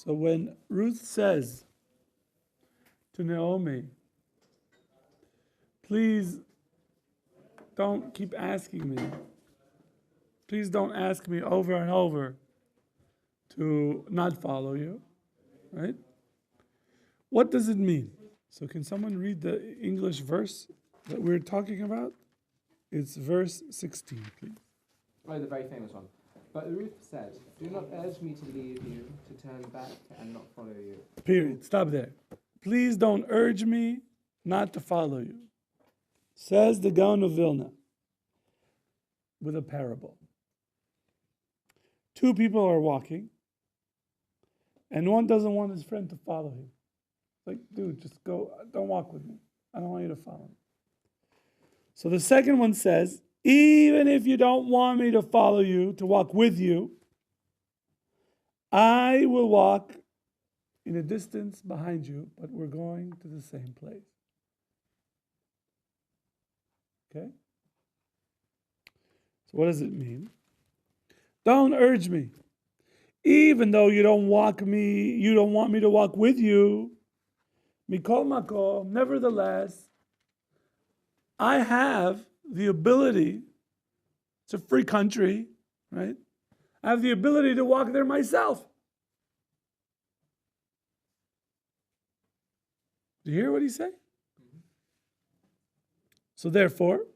So when Ruth says to Naomi, please don't keep asking me. Please don't ask me over and over to not follow you, right? What does it mean? So can someone read the English verse that we're talking about? It's verse 16, please. Oh, the very famous one. But Ruth said, "Do not urge me to leave you, to turn back and not follow you." Period. Stop there. Please don't urge me not to follow you. Says the Gaon of Vilna with a parable. Two people are walking, and one doesn't want his friend to follow him. Like, dude, just go. Don't walk with me. I don't want you to follow me. So the second one says, even if you don't want me to follow you, to walk with you, I will walk in a distance behind you, but we're going to the same place. Okay? So what does it mean? Don't urge me. Even though you don't want me to walk with you, Mikol Makom, nevertheless, I have the ability, it's a free country, right? I have the ability to walk there myself. Do you hear what he's saying? Mm-hmm. So therefore,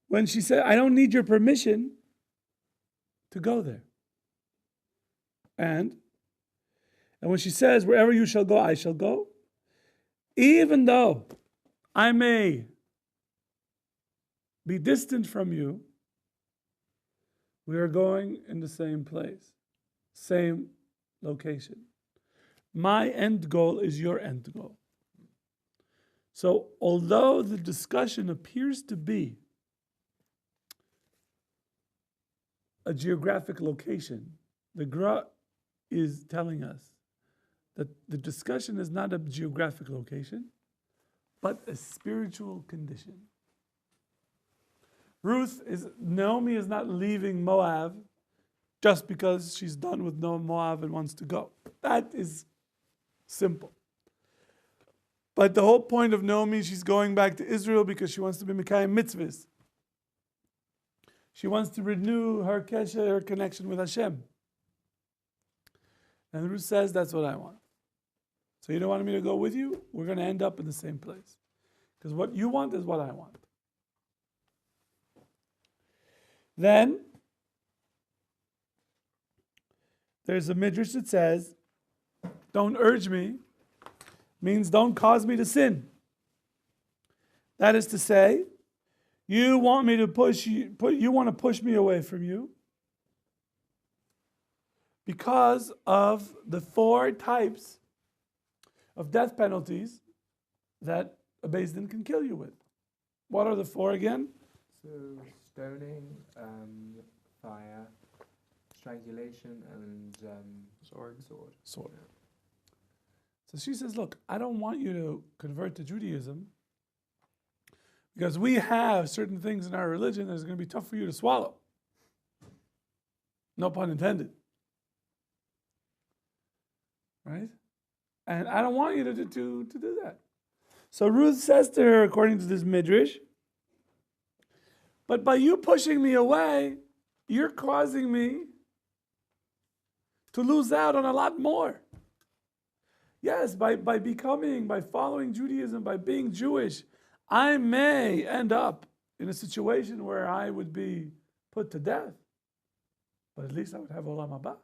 when she said, I don't need your permission to go there. And when she says, wherever you shall go, I shall go, even though I may be distant from you, we are going in the same place, same location. My end goal is your end goal. So although the discussion appears to be a geographic location, the Gra is telling us that the discussion is not a geographic location, but a spiritual condition. Naomi is not leaving Moab just because she's done with Moab and wants to go. That is simple. But the whole point of Naomi, she's going back to Israel because she wants to be Mekayim mitzvahs. She wants to renew her kesher, her connection with Hashem. And Ruth says, that's what I want. So you don't want me to go with you? We're going to end up in the same place. Because what you want is what I want. Then, there's a midrash that says, don't urge me, means don't cause me to sin. That is to say, you want me to you want to push me away from you because of the 4 types of death penalties that a Beis Din can kill you with. What are the 4 again? So stoning, fire, strangulation, and sword. So she says, look, I don't want you to convert to Judaism because we have certain things in our religion that is going to be tough for you to swallow. No pun intended. Right? And I don't want you to do that. So Ruth says to her, according to this midrash, but by you pushing me away, you're causing me to lose out on a lot more. Yes, by following Judaism, by being Jewish, I may end up in a situation where I would be put to death. But at least I would have Olam Haba.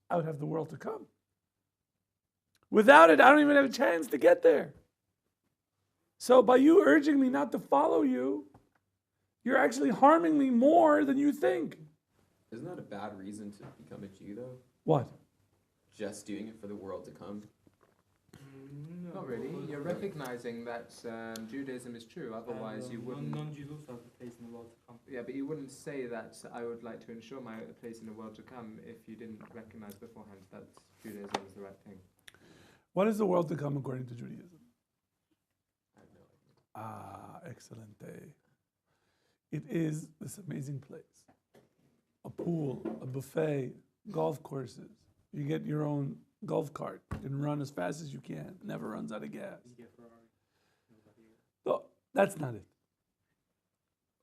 I would have the world to come. Without it, I don't even have a chance to get there. So by you urging me not to follow you, you're actually harming me more than you think. Isn't that a bad reason to become a Jew, though? What? Just doing it for the world to come? No. Not really. You're recognizing that Judaism is true. Otherwise, you wouldn't. Non-Jews also have a place in the world to come. Yeah, but you wouldn't say that I would like to ensure my place in the world to come if you didn't recognize beforehand that Judaism is the right thing. What is the world to come according to Judaism? I have no idea. Excellent day. It is this amazing place. A pool, a buffet, golf courses. You get your own golf cart. You can run as fast as you can. Never runs out of gas. You get Ferrari. Nobody else. No, that's not it.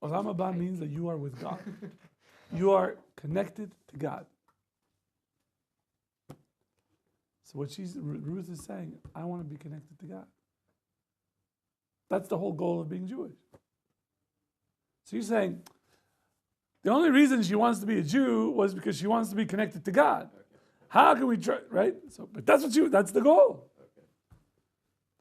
Olam Haba means that you are with God. You are connected to God. So what Ruth is saying, I want to be connected to God. That's the whole goal of being Jewish. So you're saying, the only reason she wants to be a Jew was because she wants to be connected to God. How can we try, right? So, but that's the goal.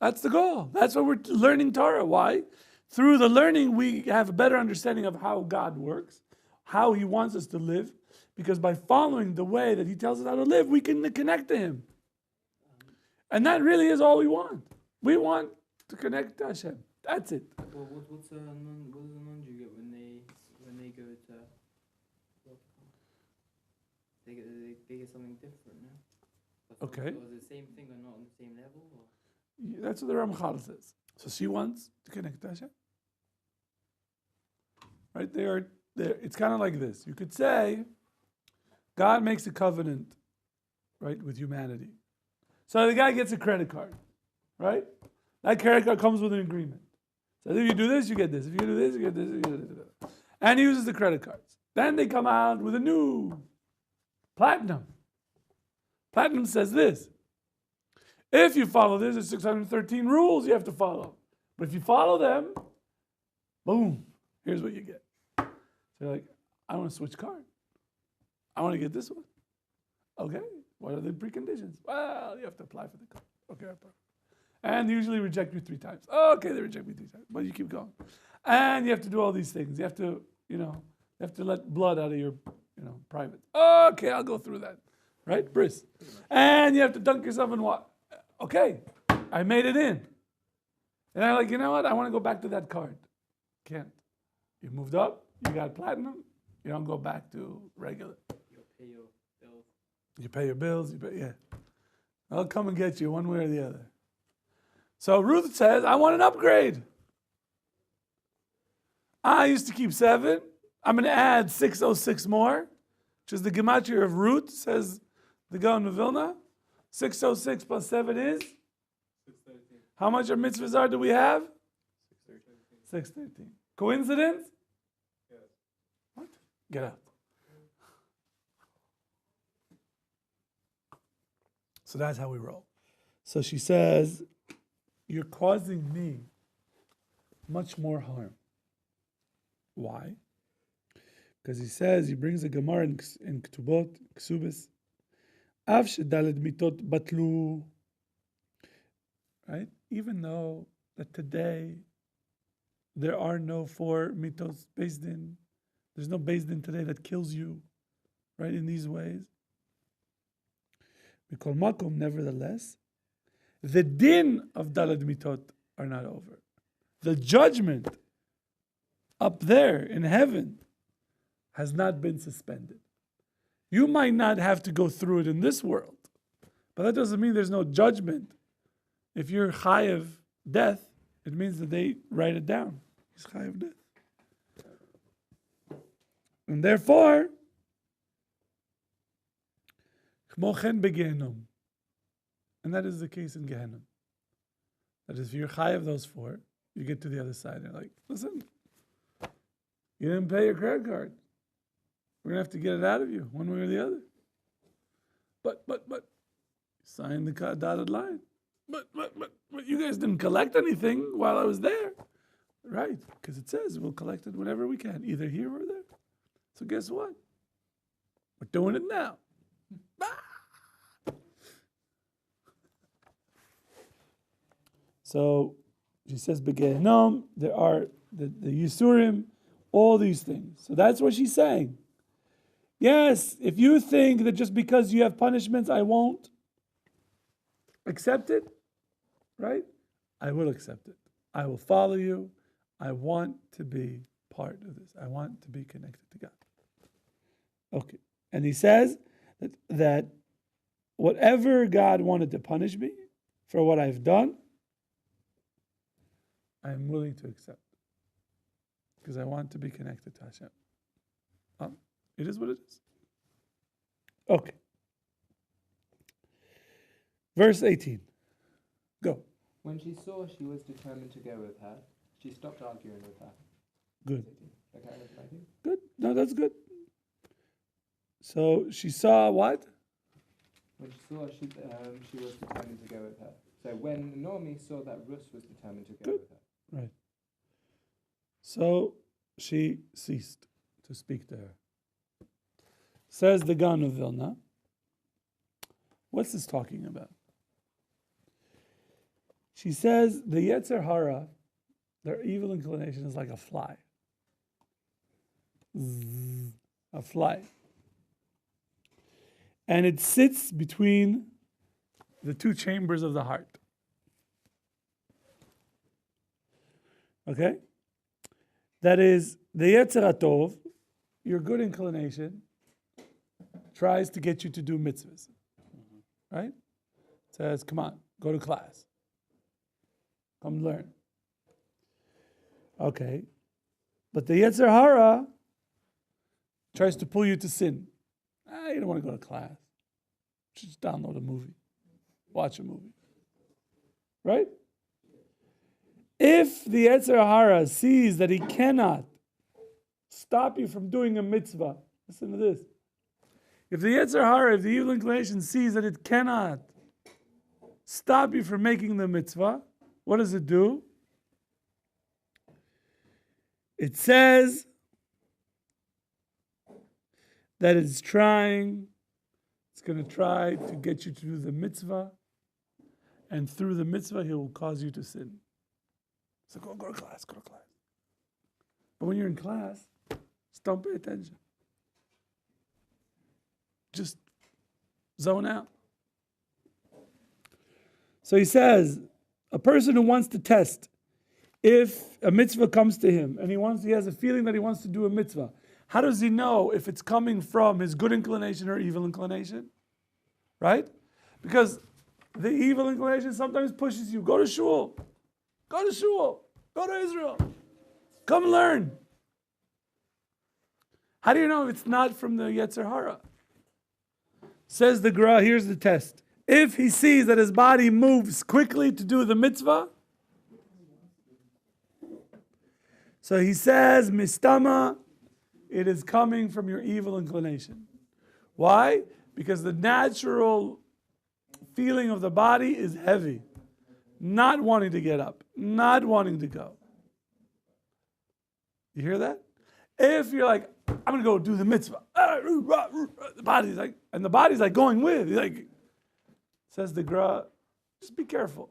That's the goal. That's what we're learning Torah. Why? Through the learning, we have a better understanding of how God works, how He wants us to live, because by following the way that He tells us how to live, we can connect to Him. And that really is all we want. We want to connect to Hashem. That's it. Well, what does a non-Jew get when they go to they get something different, no? Okay. So is it the same thing or not on the same level? Or? That's what the Ramchal says. So she wants to connect to Hashem. Right? It's kind of like this. You could say, God makes a covenant, right, with humanity. So the guy gets a credit card, right? That credit card comes with an agreement. So if you do this, you get this. If you do this, you get this. You get this. And he uses the credit cards. Then they come out with a new platinum. Platinum says this. If you follow this, there's 613 rules you have to follow. But if you follow them, boom, here's what you get. So you're like, I want to switch card. I want to get this one. Okay, what are the preconditions? Well, you have to apply for the card. Okay, I apply. And they usually reject you 3 times. Okay, they reject me 3 times, but you keep going. And you have to do all these things. You have to, let blood out of your, private. Okay, I'll go through that. Right? Bris. And you have to dunk yourself in water. Okay, I made it in. And I'm like, you know what? I want to go back to that card. Can't. You moved up, you got platinum, you don't go back to regular. You'll pay your bills. You pay your bills, yeah. I'll come and get you one way or the other. So Ruth says, I want an upgrade. I used to keep 7. I'm going to add 606 more, which is the gematria of Ruth, says the Gaon of Vilna. 606 plus 7 is? 613. How much of mitzvahs are do we have? 613. 613. Coincidence? Yes. What? Get out. So that's how we roll. So she says, you're causing me much more harm. Why? Because he brings a Gemara in Ketubot, Ksubis, Av shedaled mitot batlu. Right? Even though that today there are no 4 mitos based in, there's no based in today that kills you, right, in these ways. Mikol makom, nevertheless, the din of daled mitot are not over. The judgment up there in heaven has not been suspended. You might not have to go through it in this world, but that doesn't mean there's no judgment. If you're chayav death, it means that they write it down. He's chayav death. And therefore, chmochen begehenom. And that is the case in Gehenna. That is, if you're chayav those 4, you get to the other side. They're like, listen, you didn't pay your credit card. We're going to have to get it out of you, one way or the other. But, sign the dotted line. But you guys didn't collect anything while I was there. Right, because it says we'll collect it whenever we can, either here or there. So guess what? We're doing it now. So she says, Begehenom, there are the Yisurim, all these things. So that's what she's saying. Yes, if you think that just because you have punishments, I won't accept it, right? I will accept it. I will follow you. I want to be part of this. I want to be connected to God. Okay. And he says that whatever God wanted to punish me for what I've done, I am willing to accept. Because I want to be connected to Hashem. It is what it is. Okay. Verse 18. Go. When she saw she was determined to go with her, she stopped arguing with her. Good. Okay, thank you. Good. No, that's good. So she saw what? When she saw she was determined to go with her. So when Naomi saw that Ruth was determined to go Good. with her. Right. So she ceased to speak to her. Says the Gaon of Vilna. What's this talking about? She says the Yetzer Hara, their evil inclination is like a fly. Zzz, a fly. And it sits between the two chambers of the heart. Okay? That is, the Yetzer HaTov, your good inclination, tries to get you to do mitzvahs. Right? Says, come on, go to class. Come learn. Okay. But the Yetzer Hara tries to pull you to sin. You don't want to go to class. Just download a movie. Watch a movie. Right? If the Yetzer Hara sees that he cannot stop you from doing a mitzvah, listen to this. If the Yetzer Hara, if the evil inclination sees that it cannot stop you from making the mitzvah, what does it do? It says that it's going to try to get you to do the mitzvah, and through the mitzvah, he will cause you to sin. So go to class, go to class. But when you're in class, just don't pay attention. Just zone out. So he says, a person who wants to test if a mitzvah comes to him and he has a feeling that he wants to do a mitzvah, how does he know if it's coming from his good inclination or evil inclination? Right? Because the evil inclination sometimes pushes you, go to shul, go to Israel, come learn. How do you know if it's not from the Yetzer Hara? Says the Gra, here's the test. If he sees that his body moves quickly to do the mitzvah, so he says, Mistama, it is coming from your evil inclination. Why? Because the natural feeling of the body is heavy. Not wanting to get up. Not wanting to go. You hear that? If you're like, I'm going to go do the mitzvah. The body's like going with. Like, says the Gra, just be careful.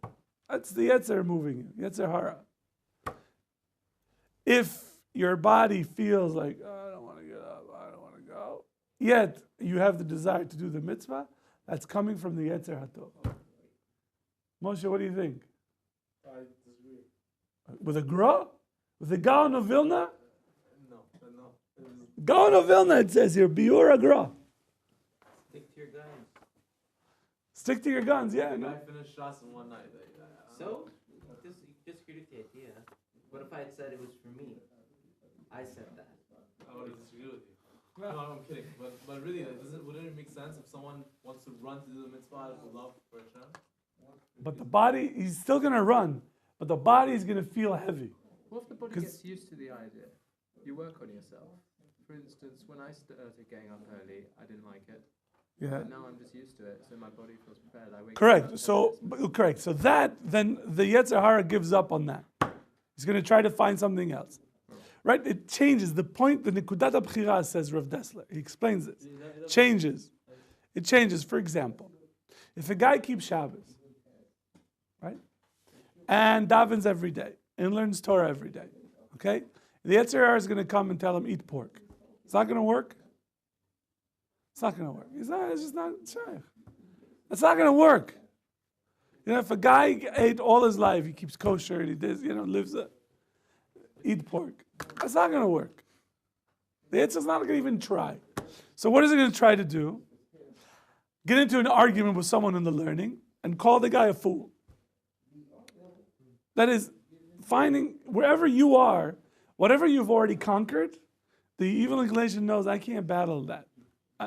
That's the Yetzer moving you. Yetzer Hara. If your body feels like, I don't want to get up, I don't want to go, yet you have the desire to do the mitzvah, that's coming from the Yetzer HaTov. Moshe, what do you think? I disagree. With a Gra? With the Gaon of Vilna? No. Gaon of Vilna, it says here, Biur Gra. Stick to your guns. Stick to your guns, yeah. The No. guy finished shots in one night. So, disagree with the idea. What if I had said it was for me? I said that. I would disagree with you. No, I'm kidding. But really, wouldn't it make sense if someone wants to run to do the mitzvah out of love for Hashem? But the body, he's still going to run, but the body is going to feel heavy. What if the body 'Cause- gets used to the idea? You work on yourself. For instance, when I started getting up early, I didn't like it. Yeah. But now I'm just used to it, so my body feels prepared. I wake up Correct. about 10 So, minutes. correct. So then the Yetzer Hara gives up on that. He's going to try to find something else. Right? It changes. The point, the Nikudat HaBchira, says Rav Dessler. He explains this. Changes. It changes. For example, if a guy keeps Shabbos, right? And davens every day, and learns Torah every day, okay? The Yetzer Hara is going to come and tell him, eat pork. It's not going to work. It's not going to work. It's just not shy. It's not going to work. You know, if a guy ate all his life, he keeps kosher, and he does, lives eat pork. That's not going to work. The Yetzirah is not going to even try. So what is it going to try to do? Get into an argument with someone in the learning and call the guy a fool. That is, finding wherever you are, whatever you've already conquered, the evil inclination knows I can't battle that.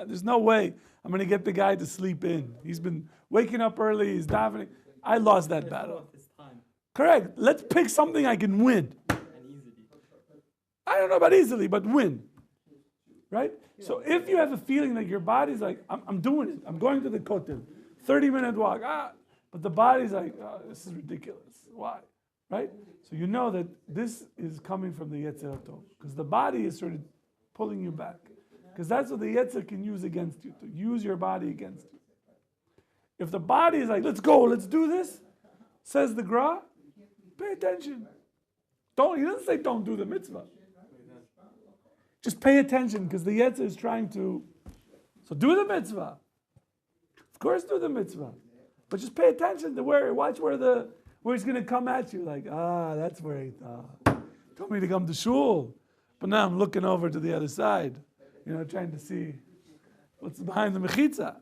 There's no way I'm going to get the guy to sleep in. He's been waking up early. He's davening. I lost that battle. This time Correct. Let's pick something I can win. and easily. I don't know about easily, but win. Right? So if you have a feeling that your body's like, I'm doing it. I'm going to the kotel. 30-minute walk. But the body's like, this is ridiculous. Why? Right? So you know that this is coming from the Yetzer HaTov. Because the body is sort of pulling you back. Because that's what the Yetzer can use against you. To use your body against you. If the body is like, let's go, let's do this, says the Gra, pay attention. He doesn't say don't do the mitzvah. Just pay attention because the Yetzer is trying to. So do the mitzvah. Of course, do the mitzvah. But just pay attention to watch where he's going to come at you. Like, that's where he thought. Told me to come to shul. But now I'm looking over to the other side. Trying to see what's behind the mechitza.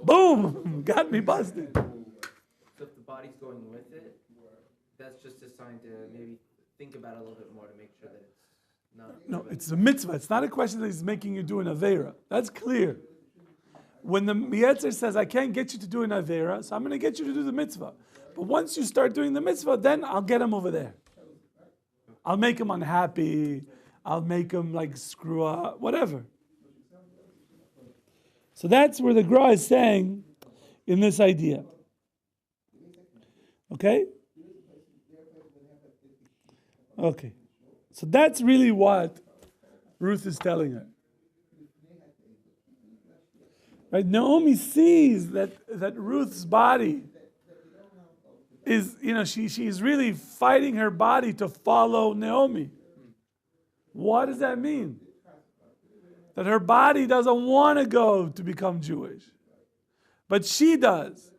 Boom! Got me busted. So if the body's going with it, that's just a sign to maybe think about it a little bit more to make sure that it's not. No, it's a mitzvah. It's not a question that he's making you do an avera. That's clear. When the Yetzer says, I can't get you to do an avera, so I'm going to get you to do the mitzvah. But once you start doing the mitzvah, then I'll get him over there. I'll make him unhappy. I'll make him screw up, whatever. So that's where the Gra is saying in this idea. Okay? Okay. So that's really what Ruth is telling her. Right? Naomi sees that Ruth's body is, she's really fighting her body to follow Naomi. What does that mean? That her body doesn't want to go to become Jewish. But she does.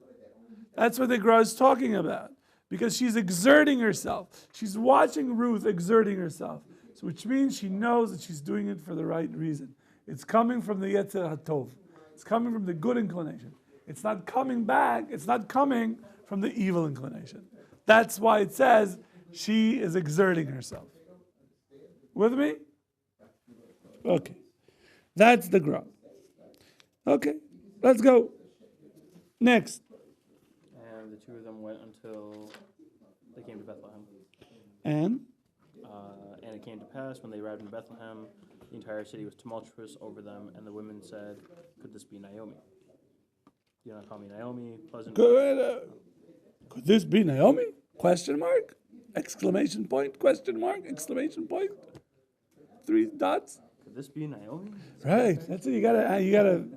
That's what the Gra is talking about. Because she's exerting herself. She's watching Ruth exerting herself. So which means she knows that she's doing it for the right reason. It's coming from the Yetzer HaTov. It's coming from the good inclination. It's not coming back. It's not coming from the evil inclination. That's why it says she is exerting herself. With me? Okay. That's the Gra. Okay. Let's go. Next. And the two of them went until they came to Bethlehem. And it came to pass when they arrived in Bethlehem, the entire city was tumultuous over them, and the women said, "Could this be Naomi? Do you not call me Naomi? Pleasant." Could this be Naomi? Question mark? Exclamation point? Question mark? Exclamation point? 3 dots? Could this be Naomi? Right. That's what you gotta.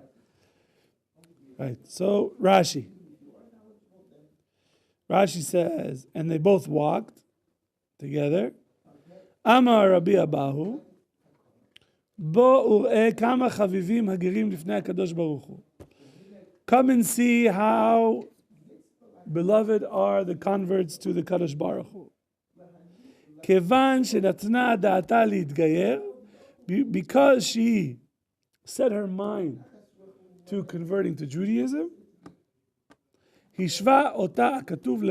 Right. So Rashi says, and they both walked together. Amar Rabbi Abahu, bo ur'e kama chavivim hagerim lifnei HaKadosh Baruch Hu. Come and see how beloved are the converts to the Kadosh Baruch Hu. Kevan shenatna da'ata להתגייר, because she set her mind to converting to Judaism, Hishva ota katuv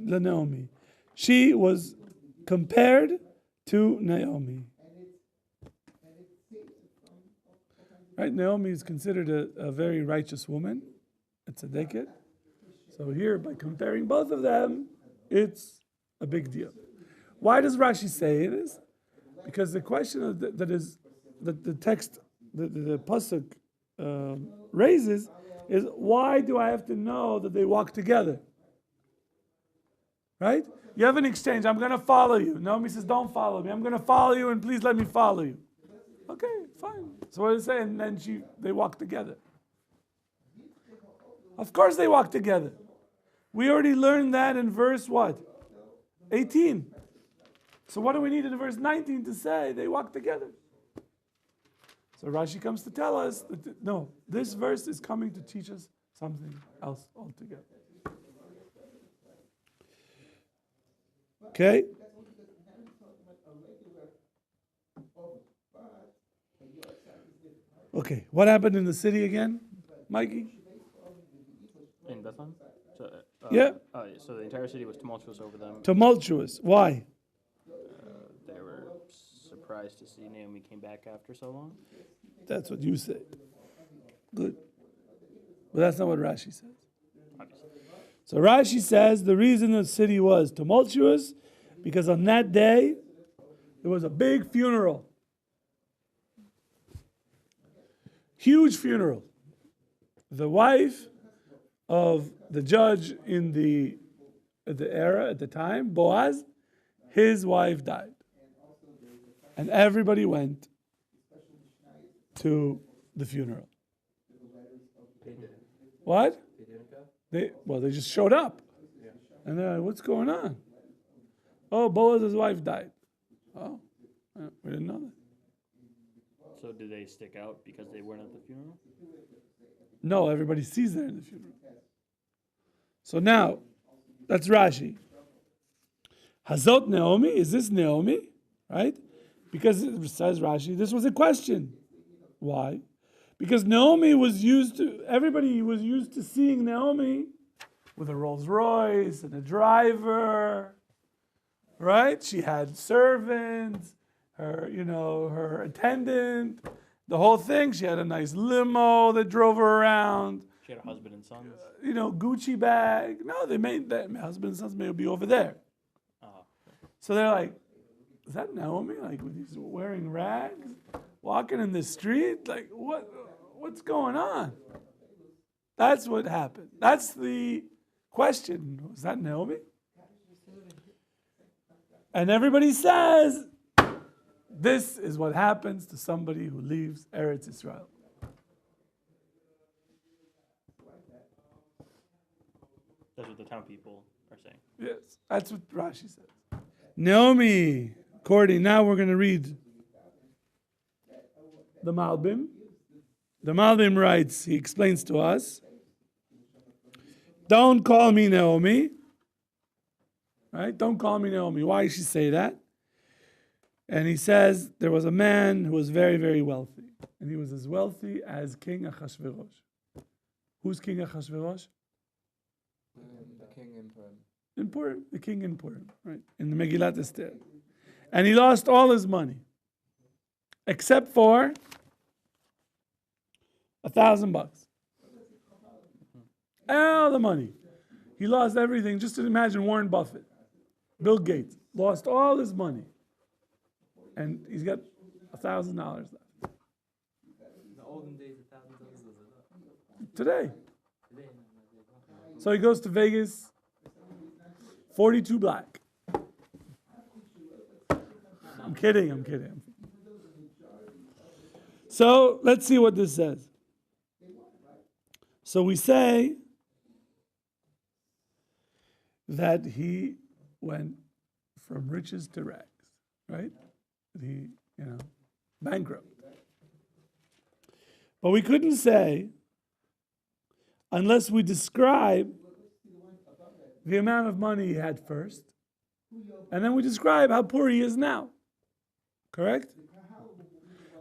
leNaomi. She was compared to Naomi. Right? Naomi is considered a very righteous woman. It's a decade. So here, by comparing both of them, it's a big deal. Why does Rashi say this? Because the question that the text, the pasuk raises is, why do I have to know that they walk together? Right? You have an exchange. I'm going to follow you. Naomi says, don't follow me. I'm going to follow you, and please let me follow you. Okay, fine. So what does it say? And then they walk together. Of course they walk together. We already learned that in verse what? 18. So what do we need in verse 19 to say they walk together? So Rashi comes to tell us that no, this verse is coming to teach us something else altogether. Okay? Okay, what happened in the city again, Mikey? In Bethlehem? So, Yeah. So the entire city was tumultuous over them. Tumultuous. Why? They were surprised to see Naomi came back after so long. That's what you say. Good. But that's not what Rashi says. So Rashi says the reason the city was tumultuous because on that day there was a big funeral. Huge funeral. The wife of the judge in the era at the time, Boaz, his wife died. And everybody went to the funeral. What? They just showed up. And they're like, what's going on? Oh, Boaz's wife died. Oh, we didn't know that. So did they stick out because they weren't at the funeral? No, everybody sees her in the funeral. So now, that's Rashi. Hazot Naomi, is this Naomi? Right? Because it says Rashi, this was a question. Why? Because Naomi everybody was used to seeing Naomi with a Rolls Royce and a driver, right? She had servants, her attendant, the whole thing. She had a nice limo that drove her around. She had a husband and sons. Gucci bag. No, they made that. My husband and sons may be over there. So they're like, is that Naomi? Like with these wearing rags, walking in the street? Like what's going on? That's what happened. That's the question. Was that Naomi? And everybody says, this is what happens to somebody who leaves Eretz Israel. That's what the town people are saying. Yes, that's what Rashi says. Naomi, Cordy, now we're going to read the Malbim. The Malbim writes, he explains to us, don't call me Naomi. Right? Don't call me Naomi. Why does she say that? And he says there was a man who was very, very wealthy. And he was as wealthy as King Achashverosh. Who's King Achashverosh? The king in Purim. In Purim, the king in Purim, right? In the Megillat Esther. And he lost all his money. Except for $1,000. All the money. He lost everything. Just to imagine Warren Buffett, Bill Gates, lost all his money. And he's got $1,000 left. In the olden days, $1,000 was a lot. Today. So he goes to Vegas, 42 black. I'm kidding. So let's see what this says. So we say that he went from riches to rags, right? He, bankrupt. But we couldn't say unless we describe the amount of money he had first, and then we describe how poor he is now. Correct?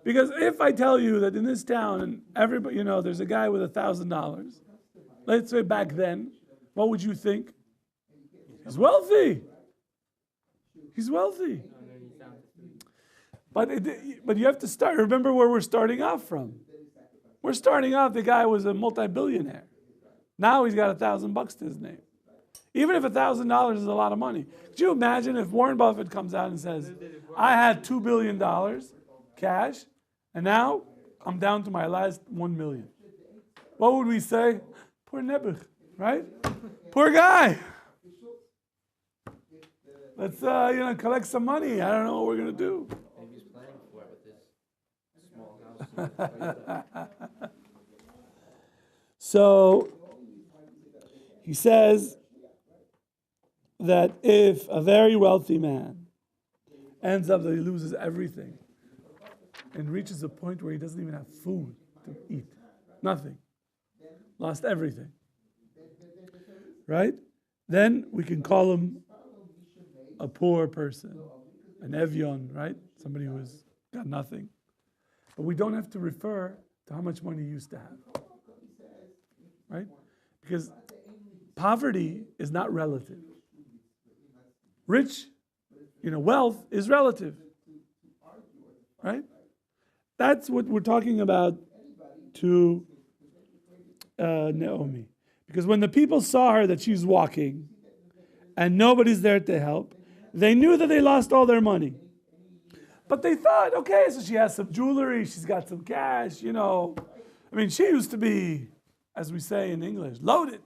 Because if I tell you that in this town, and everybody, there's a guy with $1,000, let's say back then, what would you think? He's wealthy. He's wealthy. But you have to start. Remember where we're starting off from. We're starting off, the guy was a multi-billionaire. Now he's got $1,000 to his name. Even if $1,000 is a lot of money. Could you imagine if Warren Buffett comes out and says, I had $2 billion cash, and now I'm down to my last 1 million. What would we say? Poor Nebuch, right? Poor guy. Let's collect some money. I don't know what we're gonna do. Maybe he's planning for it with this small house. So he says that if a very wealthy man ends up that he loses everything and reaches a point where he doesn't even have food to eat, nothing, lost everything, right? Then we can call him a poor person, an Evion, right? Somebody who's got nothing. But we don't have to refer to how much money he used to have, right? Because poverty is not relative. Rich, wealth is relative, right? That's what we're talking about to Naomi. Because when the people saw her that she's walking and nobody's there to help, they knew that they lost all their money. But they thought, okay, so she has some jewelry, she's got some cash, you know. I mean, she used to be, as we say in English, loaded.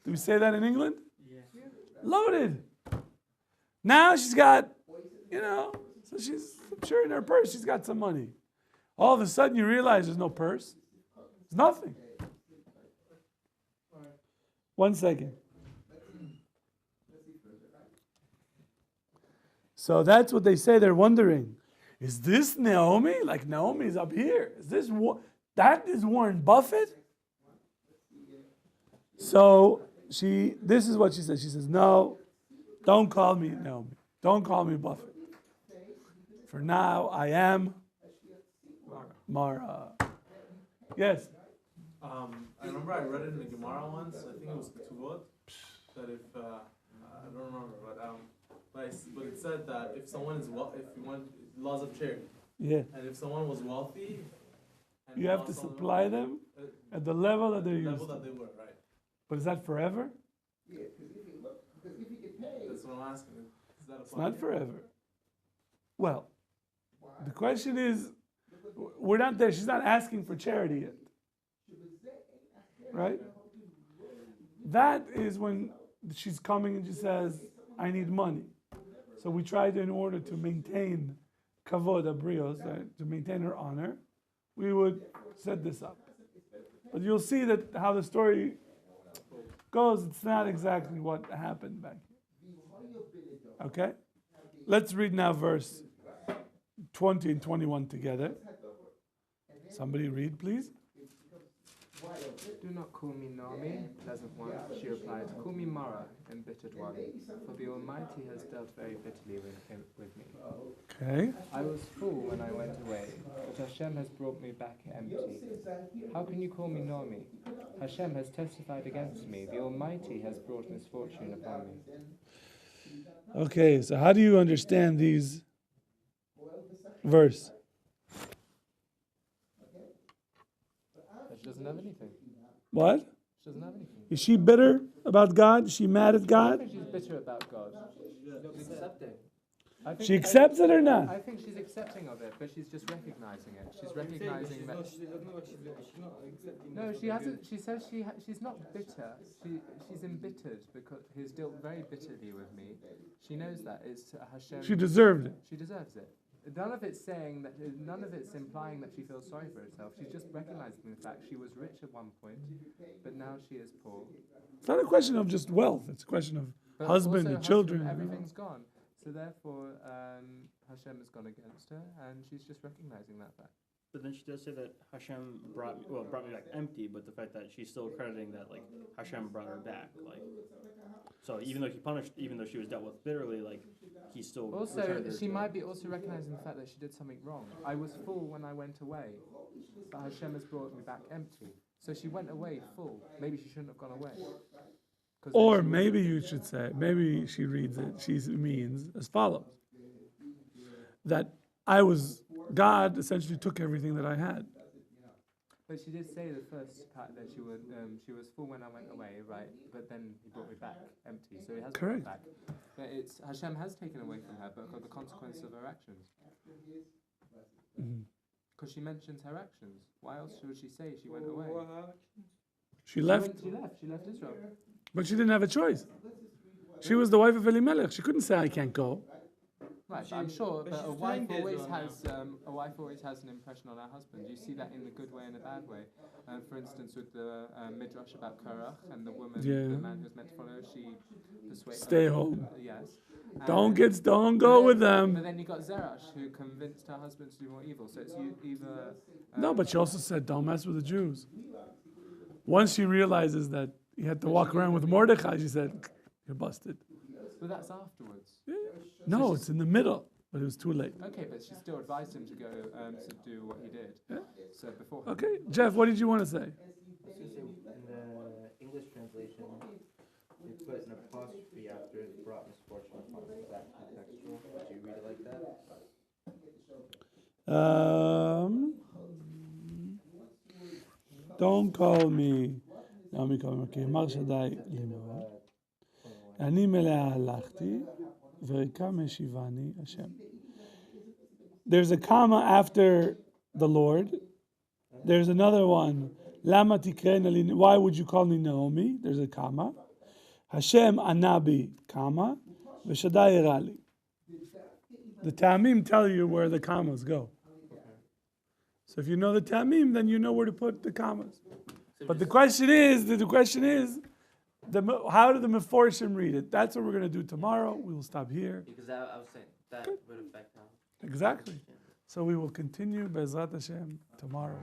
Do we say that in England? Yeah. Loaded. Now she's got, you know, so she's, I'm sure in her purse she's got some money. All of a sudden you realize there's no purse. There's nothing. 1 second. So that's what they say. They're wondering, is this Naomi? Like Naomi's up here. Is this that is Warren Buffett? So this is what she says. She says, no, don't call me Naomi. Don't call me Buffett. For now, I am Mara. Yes. I remember I read it in the Gemara once. I think it was Ketuvot. That if I don't remember, but it said that if someone is if you want laws of charity, Yeah. and if someone was wealthy, and You have to supply them at the level that they're the level used to. that they were, right? But is that forever? That's what I'm asking. Does that It's apply not here? forever. Well, the question is, we're not there. She's not asking for charity yet. Right? That is when she's coming and she says, I need money. So we tried in order to maintain kavod abrios, to maintain her honor, we would set this up. But you'll see that how the story goes, it's not exactly what happened back here. Okay? Let's read now verse 20 and 21 together. Somebody read, please. Do not call me Naomi, pleasant one, she replied. Call me Mara, embittered one, for the Almighty has dealt very bitterly with me. Okay. I was full when I went away, but Hashem has brought me back empty. How can you call me Naomi? Hashem has testified against me. The Almighty has brought misfortune upon me. Okay, so how do you understand these verse? She doesn't have anything. What? She doesn't have anything. Is she bitter about God? Is she mad at I God? think she's bitter about God. She's accepting. I think, She accepts it or I not? think she's accepting of it, but she's just recognizing it. She's recognizing that. No, she hasn't. She says she's not bitter. She's embittered because he's dealt very bitterly with me. She knows that it's Hashem. She deserved it. She deserves it. None of it's saying that. None of it's implying that she feels sorry for herself. She's just recognizing the fact she was rich at one point, but now she is poor. It's not a question of just wealth. It's a question of But husband also and children. Everything's gone. So therefore, Hashem has gone against her, and she's just recognizing that fact. But then she does say that Hashem brought me back empty, but the fact that she's still crediting that like Hashem brought her back, like so even though she was dealt with bitterly, like he still Also, returned her she to- might be also recognizing the fact that she did something wrong. I was full when I went away, but Hashem has brought me back empty. So she went away full. Maybe she shouldn't have gone away. 'Cause then Or she would- maybe you should say, maybe she reads it, she means as follows. That God essentially took everything that I had. But she did say the first part that she was full when I went away, right? But then he brought me back empty. So he has brought me Correct. back. But it's Hashem has taken away from her, but got the consequence of her actions. Mhm. Because she mentions her actions. Why else would she say she went away? She left, She left Israel. but she didn't have a choice. She was the wife of Elimelech. She couldn't say, I can't go. Right, She- but I'm sure but that she's trying to a wife always has an impression on her husband. You see that in the good way and the bad way. For instance, with the midrash about Korach and the woman, Yeah. the man who was meant to follow, she persuaded. Stay home. Yes. Don't And- go with But them. then you got Zerash who convinced her husband to do more evil. So it's either. No, but she also said, don't mess with the Jews. Once she realizes that he had to walk around with Mordecai, she said, you're busted. But that's afterwards. No, it's in the middle, but it was too late. Okay, but she still advised him to go to do what he did. Yeah. So before. Okay, Jeff, what did you want to say? I was gonna say, in the English translation, they put an apostrophe after it, brought misfortune upon us. Is that contextual? Would you read it like that? Don't call me Naomi קמה כי אמר שדי לימוד. 21. אני מלאה הלכתי, וריקה משיבני השם. There's a comma after the Lord. There's another one. למה תקראנה לי, why would you call me Naomi? There's a comma. Hashem ענה בי, comma, ושדי הראה לי. The Ta'amim tell you where the commas go. So if you know the Ta'amim, then you know where to put the commas. But the question is, how do the Meforshim read it? That's what we're going to do tomorrow. We will stop here. Because I was saying that would affect how. Exactly. So we will continue Be'ezrat Hashem tomorrow.